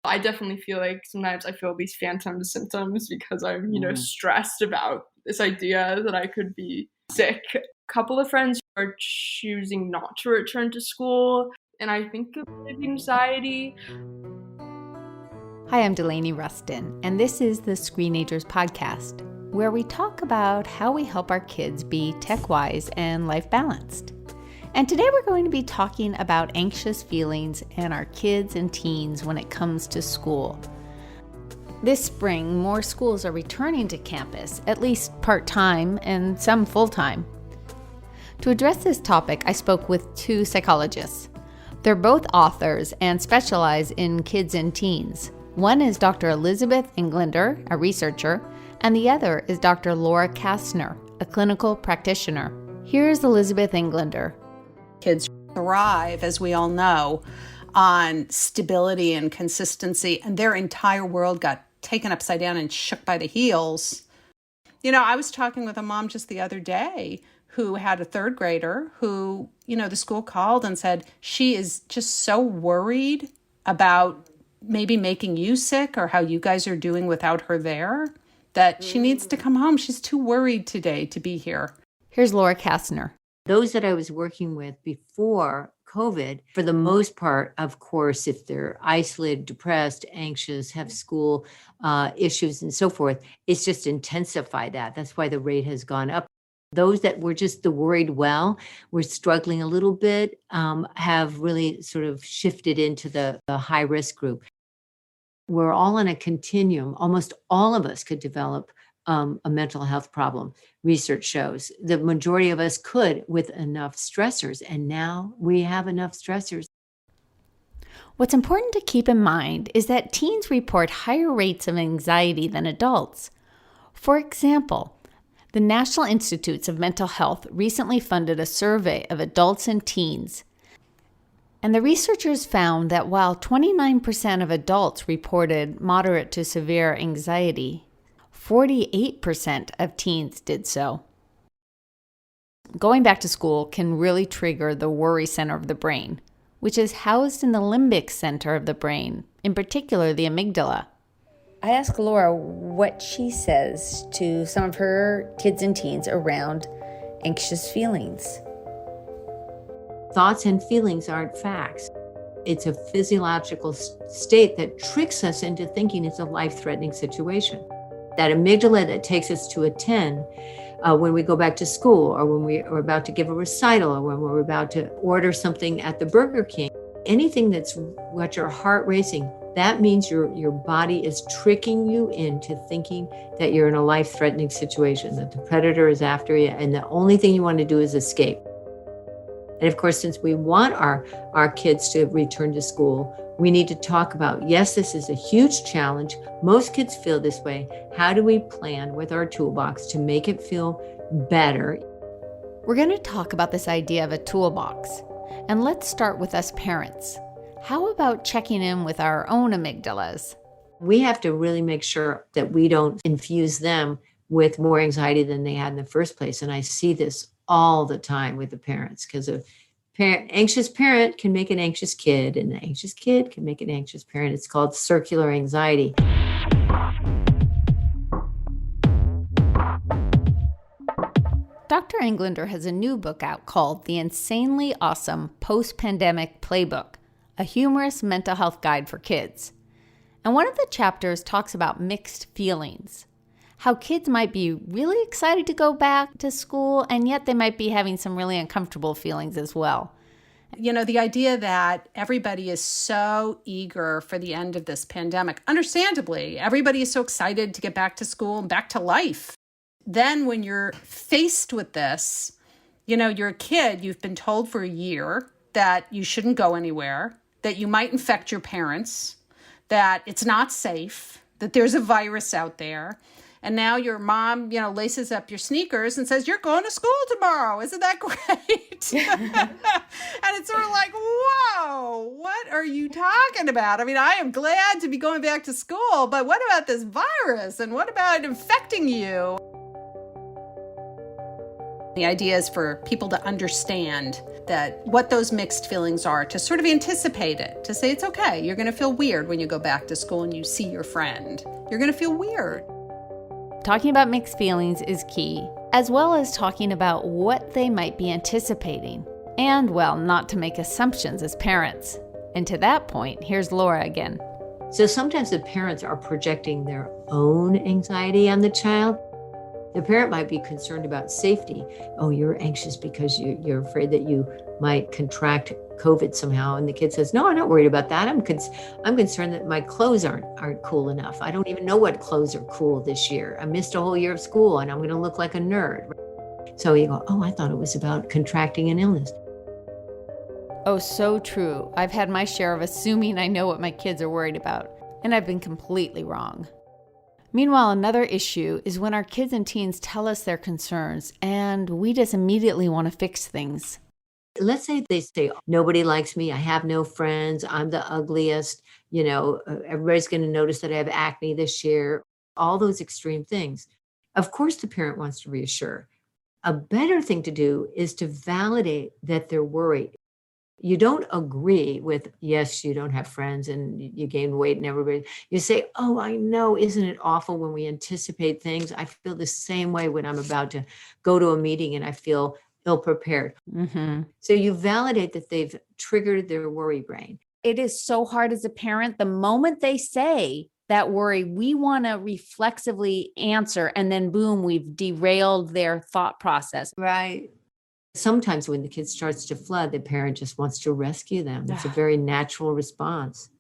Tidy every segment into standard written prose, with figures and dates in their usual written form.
I definitely feel like sometimes I feel these phantom symptoms because I'm, stressed about this idea that I could be sick. A couple of friends are choosing not to return to school, and I think a bit of anxiety. Hi, I'm Delaney Ruston, and this is the Screenagers Podcast, where we talk about how we help our kids be tech-wise and life-balanced. And today we're going to be talking about anxious feelings and our kids and teens when it comes to school. This spring, more schools are returning to campus, at least part-time and some full-time. To address this topic, I spoke with two psychologists. They're both authors and specialize in kids and teens. One is Dr. Elizabeth Englander, a researcher, and the other is Dr. Laura Kastner, a clinical practitioner. Here's Elizabeth Englander. Kids thrive, as we all know, on stability and consistency, and their entire world got taken upside down and shook by the heels. I was talking with a mom just the other day who had a third grader who, the school called and said she is just so worried about maybe making you sick or how you guys are doing without her there that she needs to come home. She's too worried today to be here. Here's Laura Kastner. Those that I was working with before COVID, for the most part, of course, if they're isolated, depressed, anxious, have school issues and so forth, it's just intensified that. That's why the rate has gone up. Those that were just the worried were struggling a little bit, have really sort of shifted into the high risk group. We're all on a continuum. Almost all of us could develop a mental health problem. Research shows the majority of us could with enough stressors, and now we have enough stressors. What's important to keep in mind is that teens report higher rates of anxiety than adults. For example, the National Institutes of Mental Health recently funded a survey of adults and teens, and the researchers found that while 29% of adults reported moderate to severe anxiety, 48% of teens did so. Going back to school can really trigger the worry center of the brain, which is housed in the limbic center of the brain, in particular the amygdala. I asked Laura what she says to some of her kids and teens around anxious feelings. Thoughts and feelings aren't facts. It's a physiological state that tricks us into thinking it's a life-threatening situation. That amygdala that takes us to a 10 when we go back to school, or when we are about to give a recital, or when we're about to order something at the Burger King. Anything that's got your heart racing, that means your body is tricking you into thinking that you're in a life-threatening situation, that the predator is after you, and the only thing you want to do is escape. And of course, since we want our kids to return to school, we need to talk about, yes, this is a huge challenge. Most kids feel this way. How do we plan with our toolbox to make it feel better? We're going to talk about this idea of a toolbox. And let's start with us parents. How about checking in with our own amygdalas? We have to really make sure that we don't infuse them with more anxiety than they had in the first place. And I see this all the time with the parents, because anxious parent can make an anxious kid, and an anxious kid can make an anxious parent. It's called circular anxiety. Dr. Englander has a new book out called The Insanely Awesome Post-Pandemic Playbook, a humorous mental health guide for kids. And one of the chapters talks about mixed feelings. How kids might be really excited to go back to school, and yet they might be having some really uncomfortable feelings as well. The idea that everybody is so eager for the end of this pandemic. Understandably, everybody is so excited to get back to school and back to life. Then when you're faced with this, you're a kid, you've been told for a year that you shouldn't go anywhere, that you might infect your parents, that it's not safe, that there's a virus out there. And now your mom, laces up your sneakers and says, you're going to school tomorrow. Isn't that great? And it's sort of like, whoa, what are you talking about? I mean, I am glad to be going back to school, but what about this virus? And what about infecting you? The idea is for people to understand that what those mixed feelings are, to sort of anticipate it, to say it's okay. You're going to feel weird when you go back to school and you see your friend. You're going to feel weird. Talking about mixed feelings is key, as well as talking about what they might be anticipating. And, well, not to make assumptions as parents. And to that point, here's Laura again. So sometimes the parents are projecting their own anxiety on the child. The parent might be concerned about safety. Oh, you're anxious because you're afraid that you might contract COVID somehow. And the kid says, no, I'm not worried about that. I'm concerned that my clothes aren't cool enough. I don't even know what clothes are cool this year. I missed a whole year of school and I'm going to look like a nerd. So you go, oh, I thought it was about contracting an illness. Oh, so true. I've had my share of assuming I know what my kids are worried about, and I've been completely wrong. Meanwhile, another issue is when our kids and teens tell us their concerns and we just immediately want to fix things. Let's say they say, nobody likes me, I have no friends, I'm the ugliest, everybody's going to notice that I have acne this year, all those extreme things. Of course, the parent wants to reassure. A better thing to do is to validate that they're worried. You don't agree with, yes, you don't have friends and you gain weight and everybody. You say, oh, I know, isn't it awful when we anticipate things? I feel the same way when I'm about to go to a meeting and I feel ill-prepared. Mm-hmm. So you validate that they've triggered their worry brain. It is so hard as a parent. The moment they say that worry, we want to reflexively answer, and then boom, we've derailed their thought process. Right. Sometimes when the kid starts to flood, the parent just wants to rescue them. It's a very natural response.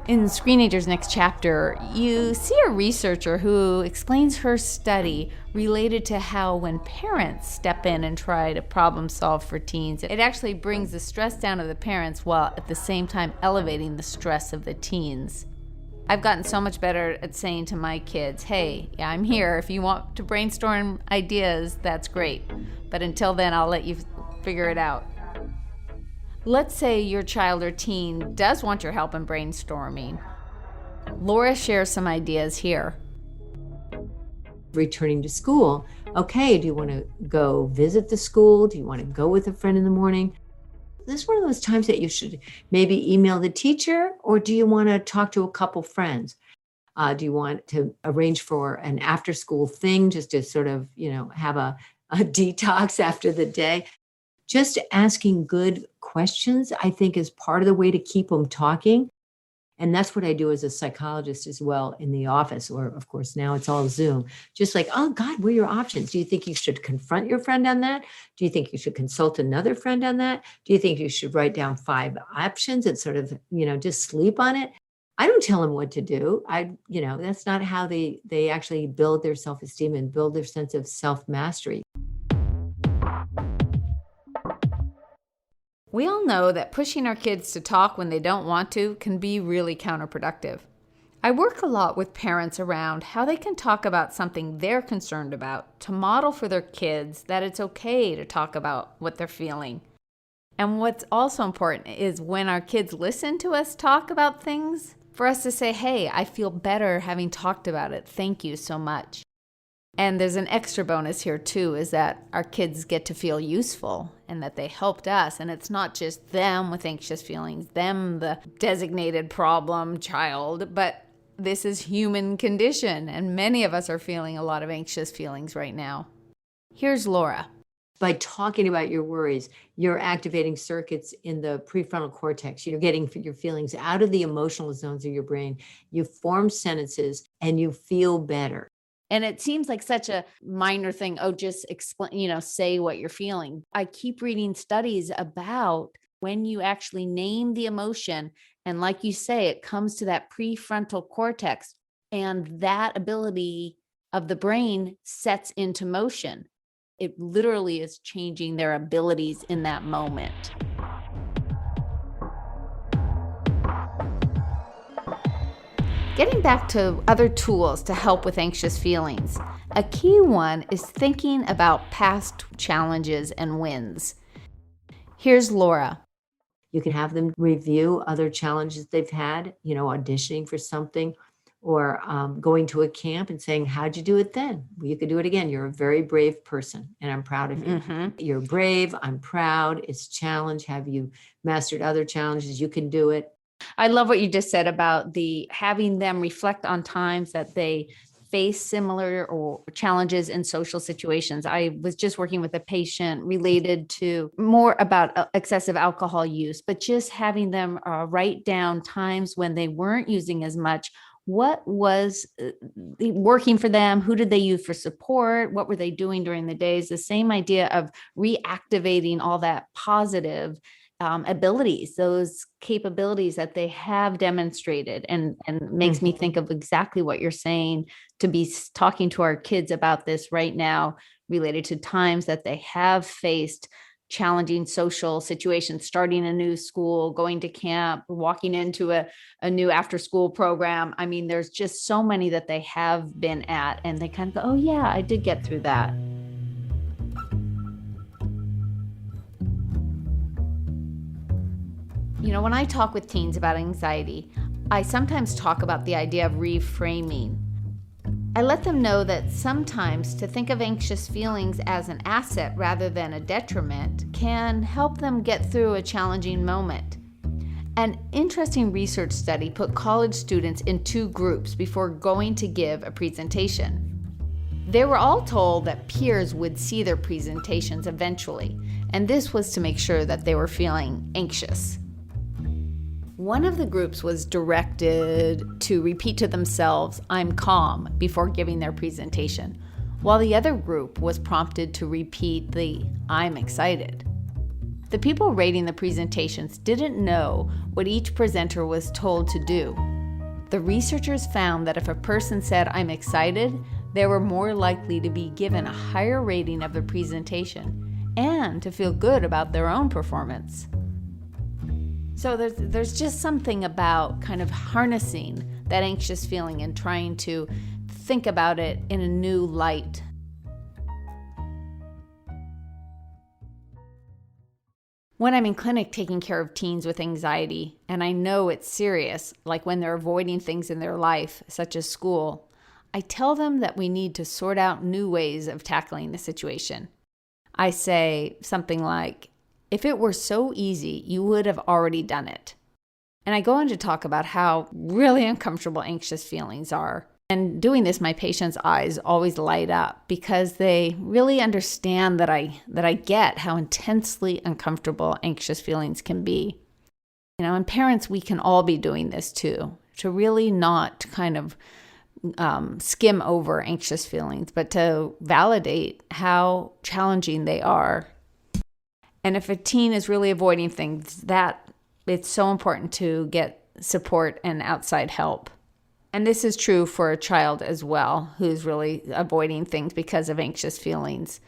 In Screenagers' next chapter, you see a researcher who explains her study related to how when parents step in and try to problem solve for teens, it actually brings the stress down of the parents while at the same time elevating the stress of the teens. I've gotten so much better at saying to my kids, hey, yeah, I'm here. If you want to brainstorm ideas, that's great. But until then, I'll let you figure it out. Let's say your child or teen does want your help in brainstorming. Laura shares some ideas here. Returning to school. Okay, do you want to go visit the school? Do you want to go with a friend in the morning? This is one of those times that you should maybe email the teacher, or do you want to talk to a couple friends? Do you want to arrange for an after-school thing just to sort of, have a detox after the day? Just asking good questions, I think, is part of the way to keep them talking. And that's what I do as a psychologist as well in the office, or of course now it's all Zoom. Just like, oh God, what are your options? Do you think you should confront your friend on that? Do you think you should consult another friend on that? Do you think you should write down 5 options and sort of, just sleep on it? I don't tell them what to do. That's not how they actually build their self-esteem and build their sense of self-mastery. We all know that pushing our kids to talk when they don't want to can be really counterproductive. I work a lot with parents around how they can talk about something they're concerned about to model for their kids that it's okay to talk about what they're feeling. And what's also important is when our kids listen to us talk about things, for us to say, hey, I feel better having talked about it. Thank you so much. And there's an extra bonus here too, is that our kids get to feel useful and that they helped us. And it's not just them with anxious feelings, them the designated problem child, but this is human condition. And many of us are feeling a lot of anxious feelings right now. Here's Laura. By talking about your worries, you're activating circuits in the prefrontal cortex. You're getting your feelings out of the emotional zones of your brain. You form sentences and you feel better. And it seems like such a minor thing. Oh, just explain, say what you're feeling. I keep reading studies about when you actually name the emotion. And like you say, it comes to that prefrontal cortex, and that ability of the brain sets into motion. It literally is changing their abilities in that moment. Getting back to other tools to help with anxious feelings, a key one is thinking about past challenges and wins. Here's Laura. You can have them review other challenges they've had, auditioning for something, or going to a camp and saying, how'd you do it then? Well, you could do it again. You're a very brave person and I'm proud of you. You're brave. I'm proud. It's a challenge. Have you mastered other challenges? You can do it. I love what you just said about having them reflect on times that they face similar or challenges in social situations. I was just working with a patient related to more about excessive alcohol use, but just having them write down times when they weren't using as much. What was working for them? Who did they use for support? What were they doing during the days? The same idea of reactivating all that positive abilities, those capabilities that they have demonstrated, and makes me think of exactly what you're saying, to be talking to our kids about this right now, related to times that they have faced challenging social situations, starting a new school, going to camp, walking into a new after school program. I mean, there's just so many that they have been at, and they kind of go, oh yeah, I did get through that. You know, when I talk with teens about anxiety, I sometimes talk about the idea of reframing. I let them know that sometimes to think of anxious feelings as an asset rather than a detriment can help them get through a challenging moment. An interesting research study put college students in 2 groups before going to give a presentation. They were all told that peers would see their presentations eventually, and this was to make sure that they were feeling anxious. One of the groups was directed to repeat to themselves, "I'm calm," before giving their presentation, while the other group was prompted to repeat the "I'm excited." The people rating the presentations didn't know what each presenter was told to do. The researchers found that if a person said, "I'm excited," they were more likely to be given a higher rating of the presentation and to feel good about their own performance. So there's just something about kind of harnessing that anxious feeling and trying to think about it in a new light. When I'm in clinic taking care of teens with anxiety, and I know it's serious, like when they're avoiding things in their life, such as school, I tell them that we need to sort out new ways of tackling the situation. I say something like, "If it were so easy, you would have already done it." And I go on to talk about how really uncomfortable anxious feelings are. And doing this, my patients' eyes always light up because they really understand that I get how intensely uncomfortable anxious feelings can be. You know, and parents, we can all be doing this too, to really not kind of skim over anxious feelings, but to validate how challenging they are. And if a teen is really avoiding things, that it's so important to get support and outside help. And this is true for a child as well, who's really avoiding things because of anxious feelings.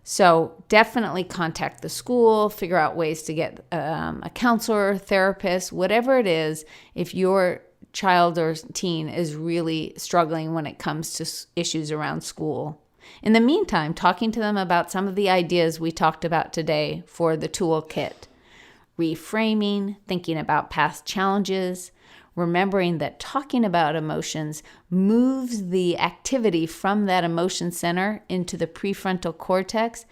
So definitely contact the school, figure out ways to get a counselor, therapist, whatever it is, if your child or teen is really struggling when it comes to issues around school. In the meantime, talking to them about some of the ideas we talked about today for the toolkit. Reframing, thinking about past challenges, remembering that talking about emotions moves the activity from that emotion center into the prefrontal cortex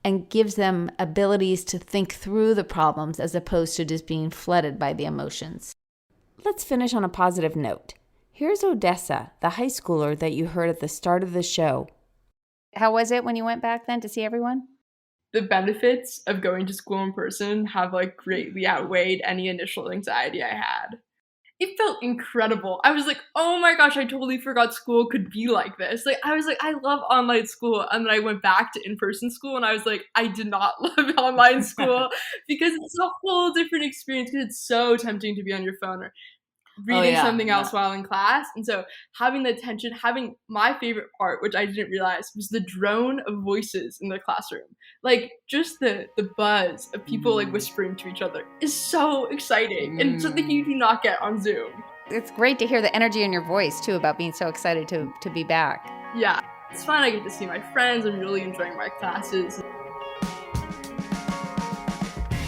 and gives them abilities to think through the problems as opposed to just being flooded by the emotions. Let's finish on a positive note. Here's Odessa, the high schooler that you heard at the start of the show. How was it when you went back then to see everyone? The benefits of going to school in person have greatly outweighed any initial anxiety I had. It felt incredible. I was like, oh my gosh, I totally forgot school could be like this. I love online school. And then I went back to in-person school and I was like, I did not love online school because it's a whole different experience because it's so tempting to be on your phone or reading something else while in class. And so having the attention, having my favorite part, which I didn't realize, was the drone of voices in the classroom. Just the buzz of people whispering to each other is so exciting and something you do not get on Zoom. It's great to hear the energy in your voice too about being so excited to be back. Yeah, it's fun. I get to see my friends. I'm really enjoying my classes.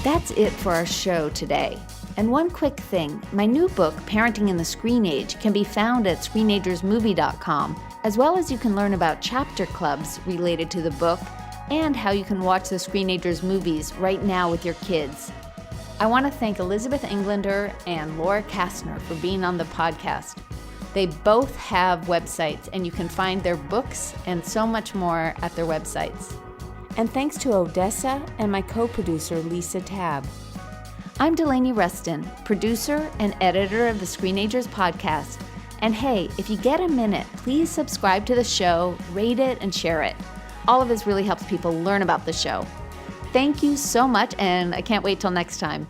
That's it for our show today. And one quick thing, my new book, Parenting in the Screen Age, can be found at screenagersmovie.com, as well as you can learn about chapter clubs related to the book and how you can watch the Screenagers movies right now with your kids. I want to thank Elizabeth Englander and Laura Kastner for being on the podcast. They both have websites, and you can find their books and so much more at their websites. And thanks to Odessa and my co-producer, Lisa Tabb. I'm Delaney Ruston, producer and editor of the Screenagers Podcast. And hey, if you get a minute, please subscribe to the show, rate it, and share it. All of this really helps people learn about the show. Thank you so much, and I can't wait till next time.